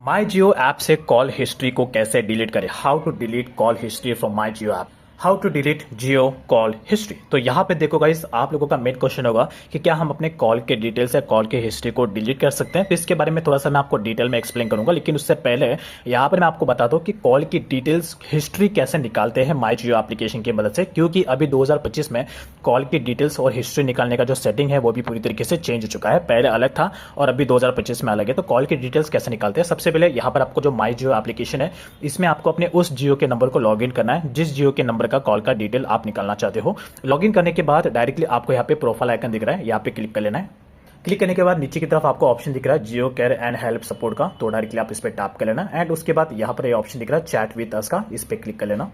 माई Jio app से call history को कैसे डिलीट करें। How to delete call history from my Jio app. How to delete Jio call history. तो यहाँ पे देखो गाइस, आप लोगों का मेन क्वेश्चन होगा कि क्या हम अपने कॉल के डिटेल्स या कॉल के हिस्ट्री को डिलीट कर सकते हैं। तो इसके बारे में थोड़ा सा मैं आपको डिटेल में एक्सप्लेन करूंगा, लेकिन उससे पहले यहाँ पर मैं आपको बता दूं कि कॉल की डिटेल्स हिस्ट्री कैसे निकालते हैं माई जियो एप्लीकेशन की मदद से, क्योंकि अभी 2025 में कॉल की डिटेल्स और हिस्ट्री निकालने का जो सेटिंग है वो भी पूरी तरीके से चेंज हो चुका है। पहले अलग था और अभी 2025 में अलग है। तो कॉल की डिटेल्स कैसे निकालते हैं, सबसे पहले यहाँ पर आपको जो माई जियो एप्लीकेशन है इसमें आपको अपने उस जियो के नंबर को लॉग इन करना है जिस जियो के नंबर का कॉल का डिटेल आप निकालना चाहते हो। लॉगिन करने के बाद डायरेक्टली आपको यहाँ पे प्रोफाइल आइकन दिख रहा है, यहाँ पे क्लिक कर लेना है। क्लिक करने के बाद नीचे की तरफ आपको ऑप्शन दिख रहा है जियो केयर एंड हेल्प सपोर्ट का, तो डायरेक्टली आप इस पर टैप कर लेना। एंड उसके बाद यहाँ पर ये ऑप्शन दिख रहा है चैट विद अस का, इस पर क्लिक कर लेना।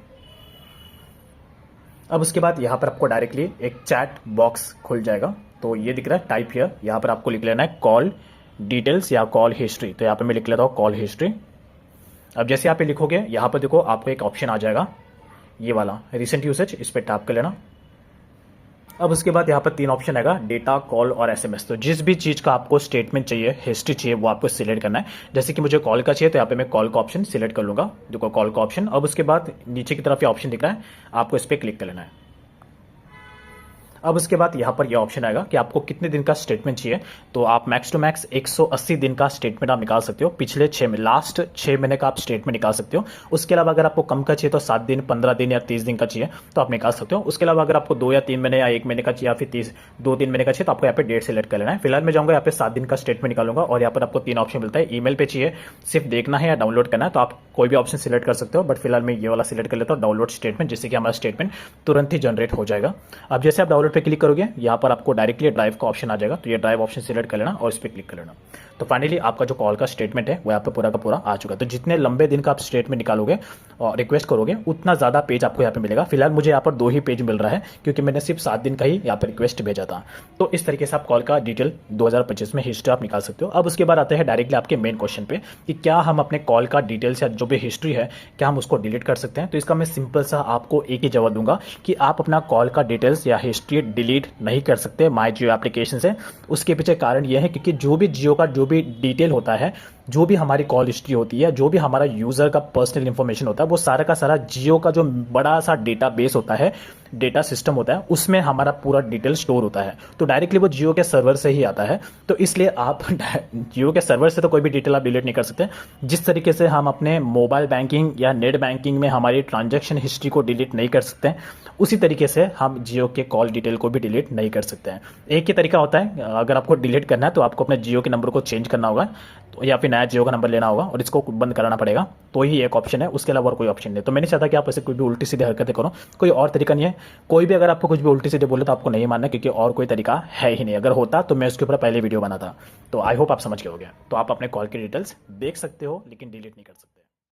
अब उसके बाद यहाँ पर आपको डायरेक्टली एक चैट बॉक्स खुल जाएगा, तो ये दिख रहा है टाइप हियर। यहाँ पर आपको लिख लेना है कॉल डिटेल्स या कॉल हिस्ट्री, तो यहाँ पर मैं लिख लेता हूँ कॉल हिस्ट्री। अब जैसे यहाँ पे लिखोगे यहाँ पर देखो आपको एक ऑप्शन आ जाएगा ये वाला रिसेंट यूसेज, इस पर टैप कर लेना। अब उसके बाद यहाँ पर तीन ऑप्शन आएगा डेटा, कॉल और एसएमएस। तो जिस भी चीज़ का आपको स्टेटमेंट चाहिए, हिस्ट्री चाहिए, वो आपको सिलेक्ट करना है। जैसे कि मुझे कॉल का चाहिए तो यहाँ पे मैं कॉल का ऑप्शन सिलेक्ट कर लूँगा, देखो कॉल का ऑप्शन। अब उसके बाद नीचे की तरफ ये ऑप्शन दिख रहा है, आपको इस पर क्लिक कर लेना है। अब उसके बाद यहाँ पर यह ऑप्शन आएगा कि आपको कितने दिन का स्टेटमेंट चाहिए। तो आप मैक्स टू मैक्स 180 दिन का स्टेटमेंट आप निकाल सकते हो, पिछले 6 में लास्ट 6 महीने का आप स्टेटमेंट निकाल सकते हो। उसके अलावा अगर आपको कम का चाहिए तो 7 दिन, 15 दिन या 30 दिन का चाहिए तो आप निकाल सकते हो। उसके अलावा अगर आपको 2 या 3 महीने या 1 महीने का चाहिए या फिर 2-3 महीने का चाहिए तो आपको यहाँ पे डेट सेलेक्ट कर लेना है। फिलहाल मैं जाऊँगा यहाँ पे 7 दिन का स्टेटमेंट निकालूंगा और यहाँ पर आपको 3 ऑप्शन मिलता है। ईमेल पे चाहिए, सिर्फ देखना है या डाउनलोड करना है, तो आप कोई भी ऑप्शन सिलेक्ट कर सकते हो। बट फिलहाल मैं ये वाला सिलेक्ट कर लेता हूँ डाउनलोड स्टेटमेंट, जिससे कि हमारा स्टेटमेंट तुरंत ही जनरेट हो जाएगा। अब जैसे आप डाउनलोड पे क्लिक करोगे यहाँ पर आपको डायरेक्टली ड्राइव का ऑप्शन आ जाएगा, तो ये ड्राइव ऑप्शन सिलेक्ट कर लेना और इस पर क्लिक कर लेना। तो फाइनली आपका जो कॉल का स्टेटमेंट है वो यहाँ पे पूरा का पूरा आ चुका है। तो जितने लंबे दिन का आप स्टेटमेंट निकालोगे और रिक्वेस्ट करोगे उतना ज़्यादा पेज आपको यहाँ पे मिलेगा। फिलहाल मुझे यहाँ पर 2 ही पेज मिल रहा है क्योंकि मैंने सिर्फ 7 दिन का ही यहाँ पर रिक्वेस्ट भेजा था। तो इस तरीके से आप कॉल का डिटेल 2025 में हिस्ट्री आप निकाल सकते हो। अब उसके बाद आते हैं डायरेक्टली आपके मेन क्वेश्चन पे कि क्या हम अपने कॉल का डिटेल्स या जो भी हिस्ट्री है क्या हम उसको डिलीट कर सकते हैं। तो इसका मैं सिंपल सा आपको एक ही जवाब दूंगा कि आप अपना कॉल का डिटेल्स या हिस्ट्री डिलीट नहीं कर सकते माई जियो एप्लीकेशन से। उसके पीछे कारण यह है क्योंकि जो भी जियो का जो भी डिटेल होता है, जो भी हमारी कॉल हिस्ट्री होती है, जो भी हमारा यूजर का पर्सनल इंफॉर्मेशन होता है, वो सारा का सारा जियो का जो बड़ा सा डेटा बेस होता है, डेटा सिस्टम होता है, उसमें हमारा पूरा डिटेल स्टोर होता है। तो डायरेक्टली वो जियो के सर्वर से ही आता है। तो इसलिए आप जियो के सर्वर से तो कोई भी डिटेल आप डिलीट नहीं कर सकते। जिस तरीके से हम अपने मोबाइल बैंकिंग या नेट बैंकिंग में हमारी ट्रांजैक्शन हिस्ट्री को डिलीट नहीं कर सकते, उसी तरीके से हम जियो के कॉल डिटेल को भी डिलीट नहीं कर सकते हैं। एक ही तरीका होता है, अगर आपको डिलीट करना है तो आपको अपने जियो के नंबर को चेंज करना होगा या फिर नया जियो का नंबर लेना होगा और इसको बंद कराना पड़ेगा, तो ही एक ऑप्शन है। उसके अलावा और कोई ऑप्शन नहीं। तो मैं नहीं चाहता कि आप ऐसे कोई भी उल्टी सीधी हरकतें करो, कोई और तरीका नहीं है। कोई भी अगर आपको कुछ भी उल्टी सीधे बोले तो आपको नहीं मानना, क्योंकि और कोई तरीका है ही नहीं। अगर होता तो मैं उसके ऊपर पहले वीडियो बनाता। तो आई होप आप समझ गए होगे। तो आप अपने कॉल की डिटेल्स देख सकते हो लेकिन डिलीट नहीं कर सकते।